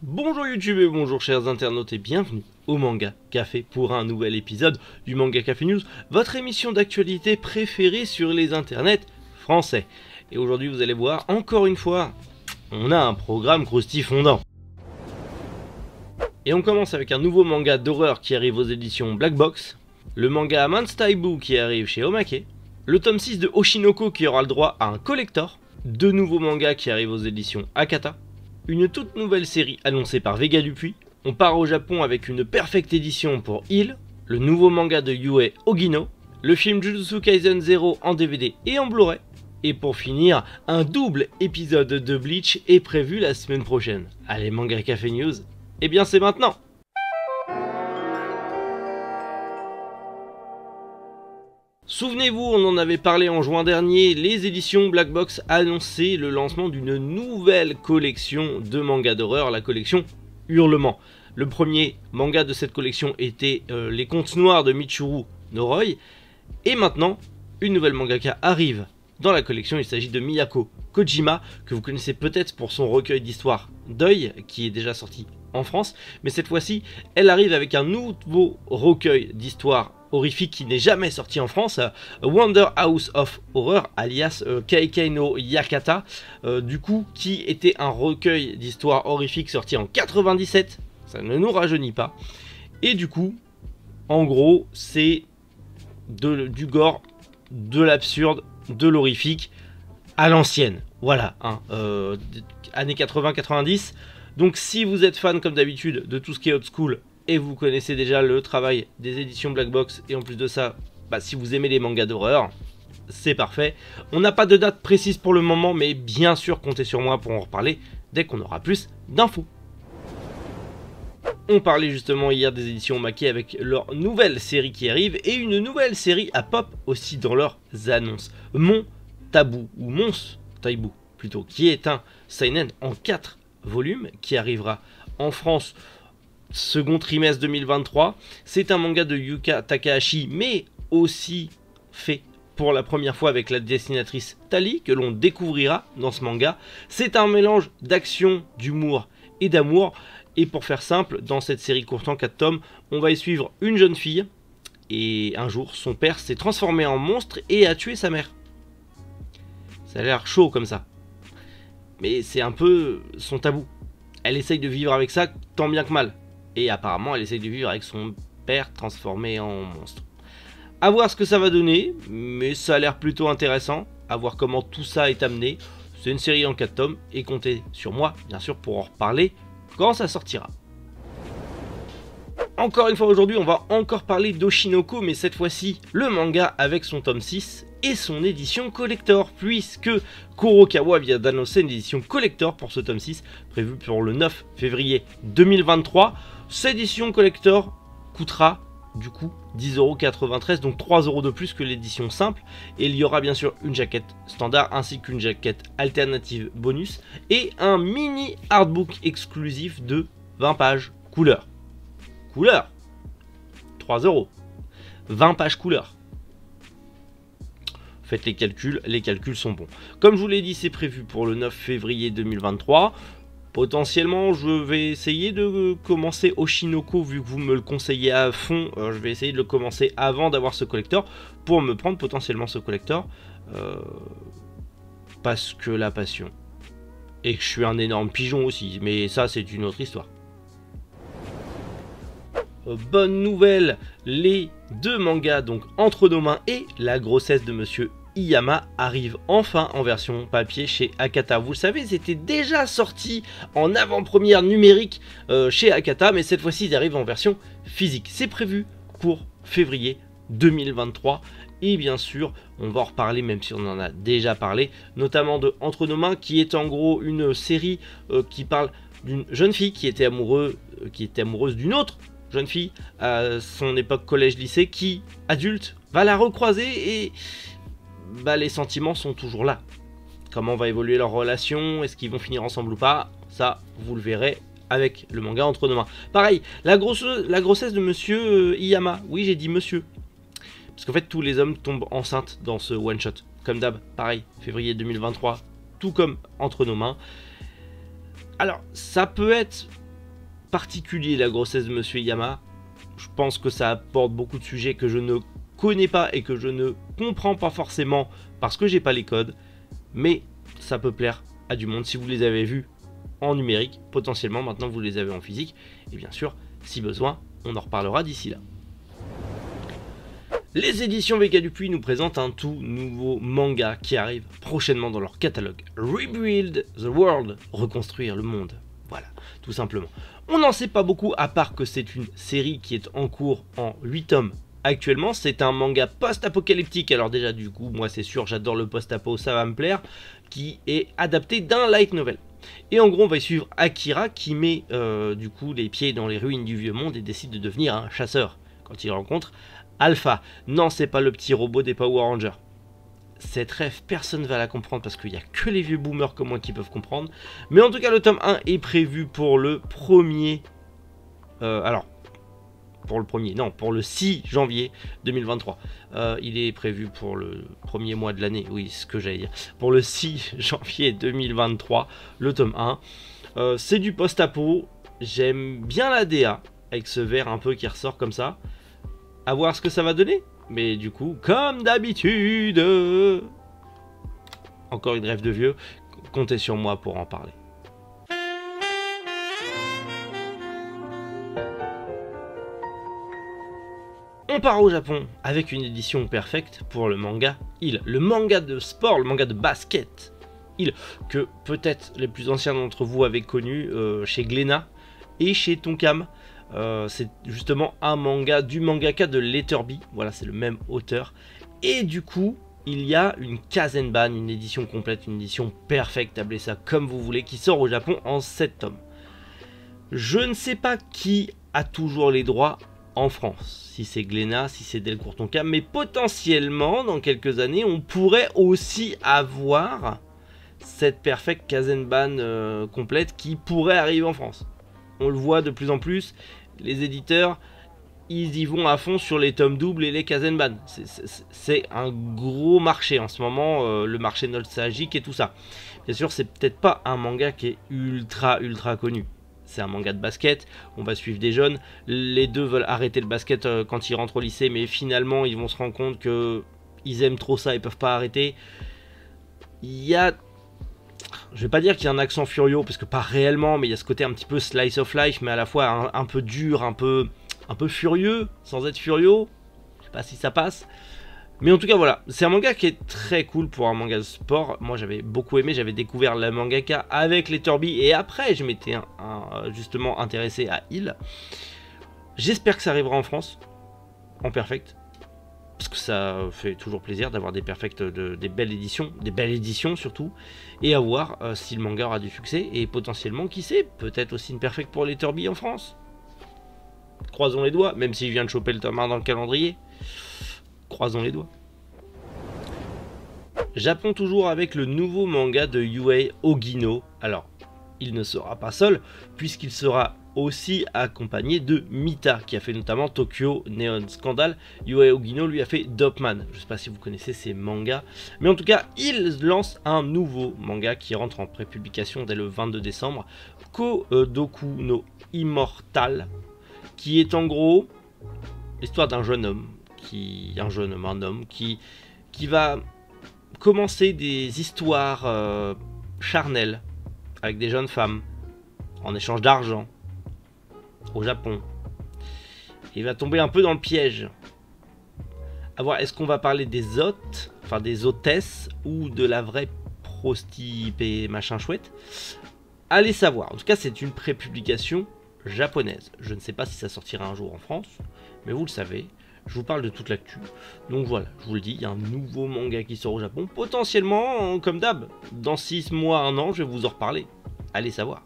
Bonjour YouTube et bonjour chers internautes et bienvenue au Manga Café pour un nouvel épisode du Manga Café News, votre émission d'actualité préférée sur les internets français. Et aujourd'hui vous allez voir, encore une fois, on a un programme croustifondant. Et on commence avec un nouveau manga d'horreur qui arrive aux éditions Black Box, le manga Man's Taibu qui arrive chez Omake, le tome 6 de Oshinoko qui aura le droit à un collector, deux nouveaux mangas qui arrivent aux éditions Akata, une toute nouvelle série annoncée par Vega Dupuis, on part au Japon avec une perfecte édition pour Hill, le nouveau manga de Yue Ogino, le film Jujutsu Kaisen 0 en DVD et en Blu-ray, et pour finir, un double épisode de Bleach est prévu la semaine prochaine. Allez, Manga Café News, eh bien c'est maintenant! Souvenez-vous, on en avait parlé en juin dernier, les éditions Black Box annonçaient le lancement d'une nouvelle collection de mangas d'horreur, la collection Hurlement. Le premier manga de cette collection était Les Contes Noirs de Michiru Noroi, et maintenant, une nouvelle mangaka arrive dans la collection, il s'agit de Miyako Kojima, que vous connaissez peut-être pour son recueil d'histoires Deuil, qui est déjà sorti en France, mais cette fois-ci, elle arrive avec un nouveau recueil d'histoires horrifique qui n'est jamais sorti en France, Wonder House of Horror, alias Keikei no Yakata, du coup, qui était un recueil d'histoires horrifiques sorti en 97, ça ne nous rajeunit pas, et du coup, en gros, c'est du gore, de l'absurde, de l'horrifique, à l'ancienne, voilà, hein, années 80-90, donc si vous êtes fan comme d'habitude de tout ce qui est old school, et vous connaissez déjà le travail des éditions Black Box, et en plus de ça, si vous aimez les mangas d'horreur, c'est parfait. On n'a pas de date précise pour le moment, mais bien sûr comptez sur moi pour en reparler dès qu'on aura plus d'infos. On parlait justement hier des éditions Omake avec leur nouvelle série qui arrive, et une nouvelle série à pop aussi dans leurs annonces. Mon Tabou, ou Mons Taibu plutôt, qui est un seinen en 4 volumes, qui arrivera en France second trimestre 2023, c'est un manga de Yuka Takahashi, mais aussi fait pour la première fois avec la dessinatrice Tali, que l'on découvrira dans ce manga. C'est un mélange d'action, d'humour et d'amour, et pour faire simple, dans cette série courte en 4 tomes, on va y suivre une jeune fille, et un jour, son père s'est transformé en monstre et a tué sa mère. Ça a l'air chaud comme ça, mais c'est un peu son tabou. Elle essaye de vivre avec ça tant bien que mal. Et apparemment, elle essaye de vivre avec son père transformé en monstre. A voir ce que ça va donner, mais ça a l'air plutôt intéressant. A voir comment tout ça est amené. C'est une série en 4 tomes, et comptez sur moi, bien sûr, pour en reparler quand ça sortira. Encore une fois aujourd'hui, on va encore parler d'Oshinoko, mais cette fois-ci, le manga avec son tome 6 et son édition collector, puisque Kurokawa vient d'annoncer une édition collector pour ce tome 6, prévu pour le 9 février 2023. Cette édition collector coûtera du coup 10,93 €, donc 3 € de plus que l'édition simple, et il y aura bien sûr une jaquette standard ainsi qu'une jaquette alternative bonus, et un mini artbook exclusif de 20 pages couleur. Couleur 3 €, 20 pages couleur. Faites les calculs sont bons. Comme je vous l'ai dit, c'est prévu pour le 9 février 2023. Potentiellement, je vais essayer de commencer Oshinoko, vu que vous me le conseillez à fond. Je vais essayer de le commencer avant d'avoir ce collector, pour me prendre potentiellement ce collector. Parce que la passion. Et que je suis un énorme pigeon aussi, mais ça c'est une autre histoire. Bonne nouvelle, les deux mangas donc entre nos mains et la grossesse de Monsieur Iyama arrive enfin en version papier chez Akata. Vous le savez, c'était déjà sorti en avant-première numérique chez Akata, mais cette fois-ci ils arrivent en version physique. C'est prévu pour février 2023. Et bien sûr, on va en reparler, même si on en a déjà parlé, notamment de Entre nos mains, qui est en gros une série qui parle d'une jeune fille qui était amoureuse d'une autre jeune fille à son époque collège-lycée, qui, adulte, va la recroiser, et les sentiments sont toujours là. Comment va évoluer leur relation, est-ce qu'ils vont finir ensemble ou pas, ça vous le verrez avec le manga Entre nos mains. Pareil, la grossesse de Monsieur Iyama, oui j'ai dit monsieur, parce qu'en fait tous les hommes tombent enceintes dans ce one shot, comme d'hab, pareil, février 2023, tout comme Entre nos mains. Alors ça peut être particulier la grossesse de Monsieur Yama. Je pense que ça apporte beaucoup de sujets que je ne connais pas et que je ne comprends pas forcément parce que j'ai pas les codes. Mais ça peut plaire à du monde si vous les avez vus en numérique. Potentiellement maintenant vous les avez en physique. Et bien sûr, si besoin, on en reparlera d'ici là. Les éditions Vega Dupuis nous présentent un tout nouveau manga qui arrive prochainement dans leur catalogue. Rebuild the World, reconstruire le monde. Voilà, tout simplement. On n'en sait pas beaucoup à part que c'est une série qui est en cours en 8 tomes actuellement. C'est un manga post-apocalyptique, alors déjà du coup, moi c'est sûr, j'adore le post-apo, ça va me plaire, qui est adapté d'un light novel. Et en gros, on va y suivre Akira qui met du coup les pieds dans les ruines du vieux monde et décide de devenir un chasseur quand il rencontre Alpha. Non, c'est pas le petit robot des Power Rangers. Cette rêve, personne ne va la comprendre parce qu'il n'y a que les vieux boomers comme moi qui peuvent comprendre. Mais en tout cas, le tome 1 est prévu pour le 1er... pour le 6 janvier 2023. Il est prévu pour le premier mois de l'année, oui, c'est ce que j'allais dire. Pour le 6 janvier 2023, le tome 1. C'est du post-apo. J'aime bien la DA, avec ce vert un peu qui ressort comme ça. À voir ce que ça va donner. Mais du coup, comme d'habitude, encore une rêve de vieux, comptez sur moi pour en parler. On part au Japon avec une édition perfecte pour le manga Il, le manga de sport, le manga de basket Il, que peut-être les plus anciens d'entre vous avez connu chez Glénat et chez Tonkam. C'est justement un manga du mangaka de Letterby, voilà, c'est le même auteur. Et du coup, il y a une Kazenban, une édition complète, une édition perfecte, appelez ça comme vous voulez, qui sort au Japon en 7 tomes. Je ne sais pas qui a toujours les droits en France, si c'est Glénat, si c'est Delcourt Tonkam, mais potentiellement, dans quelques années, on pourrait aussi avoir cette perfecte Kazenban complète qui pourrait arriver en France. On le voit de plus en plus, les éditeurs, ils y vont à fond sur les tomes doubles et les Kazenban. C'est un gros marché en ce moment, le marché nostalgique et tout ça. Bien sûr, c'est peut-être pas un manga qui est ultra connu. C'est un manga de basket, on va suivre des jeunes. Les deux veulent arrêter le basket quand ils rentrent au lycée, mais finalement, ils vont se rendre compte qu'ils aiment trop ça, ils peuvent pas arrêter. Il y a... Je vais pas dire qu'il y a un accent Furio, parce que pas réellement, mais il y a ce côté un petit peu slice of life, mais à la fois un peu dur, un peu furieux, sans être furio. Je sais pas si ça passe. Mais en tout cas, voilà. C'est un manga qui est très cool pour un manga de sport. Moi, j'avais beaucoup aimé. J'avais découvert la mangaka avec Letterby. Et après, je m'étais justement intéressé à Il. J'espère que ça arrivera en France, en perfect. Parce que ça fait toujours plaisir d'avoir des perfects, des belles éditions surtout, et à voir si le manga aura du succès, et potentiellement, qui sait, peut-être aussi une perfecte pour Letterby en France. Croisons les doigts, même s'il vient de choper le tome 1 dans le calendrier. Croisons les doigts. Japon toujours avec le nouveau manga de Yuei Ogino. Alors, il ne sera pas seul, puisqu'il sera aussi accompagné de Mita, qui a fait notamment Tokyo Neon Scandal. Yuei Ogino lui a fait Dopman. Je ne sais pas si vous connaissez ces mangas, mais en tout cas, il lance un nouveau manga qui rentre en prépublication dès le 22 décembre, Kodoku no Immortal, qui est en gros l'histoire d'un jeune homme, un homme qui va commencer des histoires charnelles avec des jeunes femmes en échange d'argent au Japon. Il va tomber un peu dans le piège. À voir, est-ce qu'on va parler des hôtes, enfin des hôtesses, ou de la vraie prostituée machin chouette? Allez savoir. En tout cas, c'est une prépublication japonaise. Je ne sais pas si ça sortira un jour en France, mais vous le savez, je vous parle de toute l'actu. Donc voilà, je vous le dis, il y a un nouveau manga qui sort au Japon. Potentiellement, comme d'hab, dans 6 mois, 1 an, je vais vous en reparler. Allez savoir.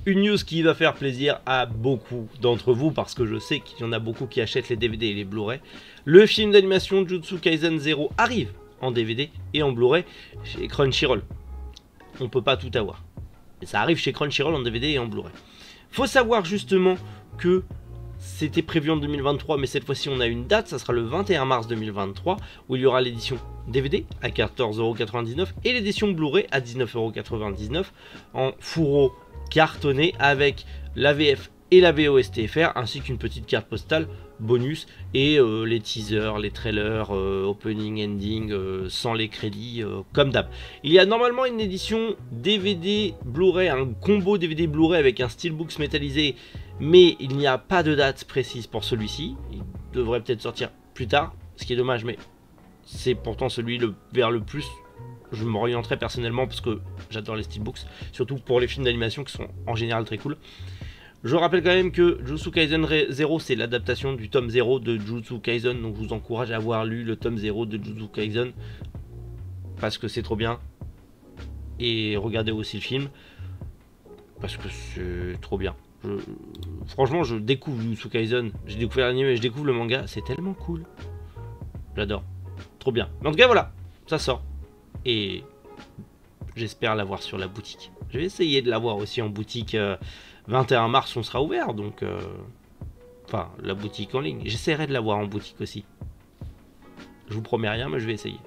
Une news qui va faire plaisir à beaucoup d'entre vous, parce que je sais qu'il y en a beaucoup qui achètent les DVD et les Blu-ray. Le film d'animation Jujutsu Kaisen 0 arrive en DVD et en Blu-ray chez Crunchyroll. On peut pas tout avoir. Et ça arrive chez Crunchyroll en DVD et en Blu-ray. Faut savoir justement que C'était prévu en 2023, mais cette fois-ci on a une date, ça sera le 21 mars 2023, où il y aura l'édition DVD à 14,99 € et l'édition Blu-ray à 19,99 € en fourreau cartonné avec la VF et la VOSTFR, ainsi qu'une petite carte postale bonus et les teasers, les trailers, opening, ending, sans les crédits, comme d'hab. Il y a normalement une édition DVD Blu-ray, un combo DVD Blu-ray avec un steelbooks métallisé, mais il n'y a pas de date précise pour celui-ci. Il devrait peut-être sortir plus tard, ce qui est dommage, mais c'est pourtant celui vers le plus je m'orienterai personnellement, parce que j'adore les steelbooks, surtout pour les films d'animation qui sont en général très cool. Je rappelle quand même que Jujutsu Kaisen 0, c'est l'adaptation du tome 0 de Jujutsu Kaisen, donc je vous encourage à avoir lu le tome 0 de Jujutsu Kaisen, parce que c'est trop bien. Et regardez aussi le film, parce que c'est trop bien. Franchement, je découvre Jujutsu Kaisen, j'ai découvert l'anime et je découvre le manga, c'est tellement cool. J'adore, trop bien. Mais en tout cas, voilà, ça sort. Et j'espère l'avoir sur la boutique. Je vais essayer de l'avoir aussi en boutique. 21 mars on sera ouvert, donc enfin la boutique en ligne, j'essaierai de l'avoir en boutique aussi. Je vous promets rien, mais je vais essayer.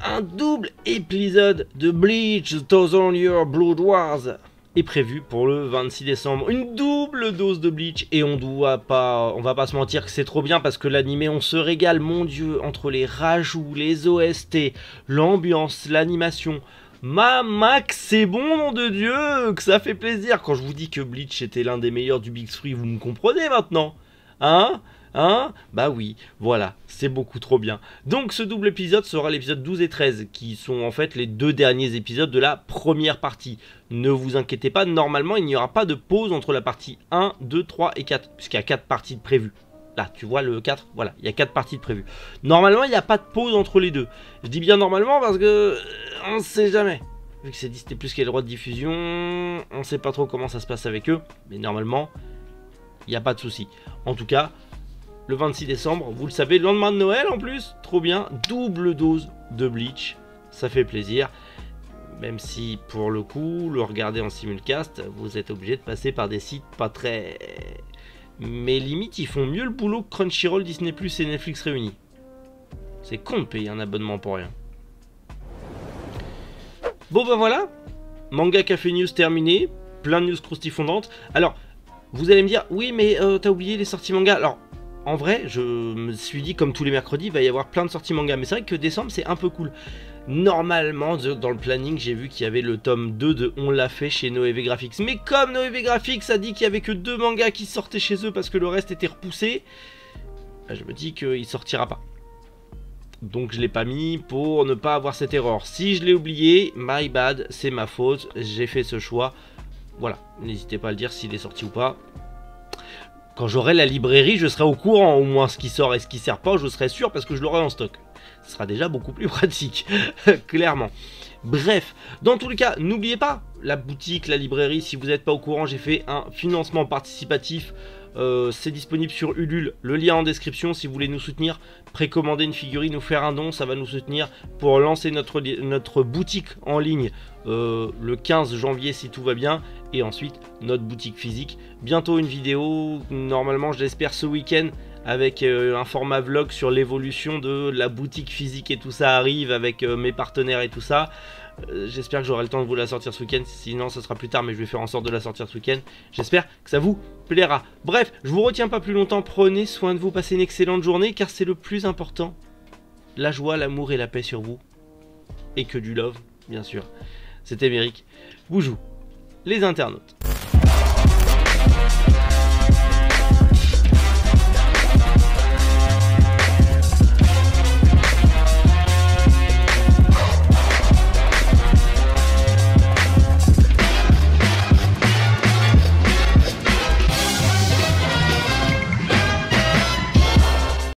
Un double épisode de Bleach The Thousand Year Blood Wars est prévu pour le 26 décembre. Une double dose de Bleach, et on va pas se mentir que c'est trop bien, parce que l'animé on se régale, mon dieu, entre les rajouts, les OST, l'ambiance, l'animation. Max, c'est bon, nom de Dieu, que ça fait plaisir. Quand je vous dis que Bleach était l'un des meilleurs du Big Three, vous me comprenez maintenant, hein? Bah oui, voilà, c'est beaucoup trop bien. Donc ce double épisode sera l'épisode 12 et 13, qui sont en fait les deux derniers épisodes de la première partie. Ne vous inquiétez pas, normalement il n'y aura pas de pause entre la partie 1, 2, 3 et 4, puisqu'il y a 4 parties de prévues. Là, tu vois le 4, voilà, il y a 4 parties de prévues. Normalement, il n'y a pas de pause entre les deux. Je dis bien normalement parce que on ne sait jamais. Vu que c'est Disney+ qui a le droit de diffusion, on ne sait pas trop comment ça se passe avec eux. Mais normalement, il n'y a pas de souci. En tout cas, le 26 décembre, vous le savez, le lendemain de Noël en plus, trop bien, double dose de Bleach. Ça fait plaisir. Même si, pour le coup, le regarder en simulcast, vous êtes obligé de passer par des sites pas très... Mais limite, ils font mieux le boulot que Crunchyroll, Disney+ et Netflix réunis. C'est con de payer un abonnement pour rien. Bon ben voilà, Manga Café News terminé, plein de news croustifondantes. Alors, vous allez me dire, oui mais t'as oublié les sorties manga. Alors, en vrai, je me suis dit, comme tous les mercredis, il va y avoir plein de sorties manga. Mais c'est vrai que décembre, c'est un peu cool. Normalement, dans le planning, j'ai vu qu'il y avait le tome 2 de On l'a fait chez Noévé Graphics. Mais comme Noévé Graphics a dit qu'il n'y avait que 2 mangas qui sortaient chez eux parce que le reste était repoussé, bah, je me dis qu'il sortira pas. Donc je l'ai pas mis pour ne pas avoir cette erreur. Si je l'ai oublié, my bad, c'est ma faute, j'ai fait ce choix. Voilà, n'hésitez pas à le dire s'il est sorti ou pas. Quand j'aurai la librairie, je serai au courant au moins ce qui sort et ce qui sert pas, je serai sûr parce que je l'aurai en stock. Ce sera déjà beaucoup plus pratique, clairement. Bref, dans tous les cas, n'oubliez pas, la boutique, la librairie, si vous n'êtes pas au courant, j'ai fait un financement participatif. C'est disponible sur Ulule, le lien en description si vous voulez nous soutenir, précommander une figurine, nous faire un don, ça va nous soutenir pour lancer notre boutique en ligne le 15 janvier si tout va bien, et ensuite notre boutique physique. Bientôt une vidéo, normalement je l'espère ce week-end, avec un format vlog sur l'évolution de la boutique physique et tout ça arrive avec mes partenaires et tout ça. J'espère que j'aurai le temps de vous la sortir ce week-end, sinon ce sera plus tard, mais je vais faire en sorte de la sortir ce week-end. J'espère que ça vous plaira. Bref, je vous retiens pas plus longtemps, prenez soin de vous, passez une excellente journée, car c'est le plus important. La joie, l'amour et la paix sur vous. Et que du love, bien sûr. C'était Méric, vous joue les internautes.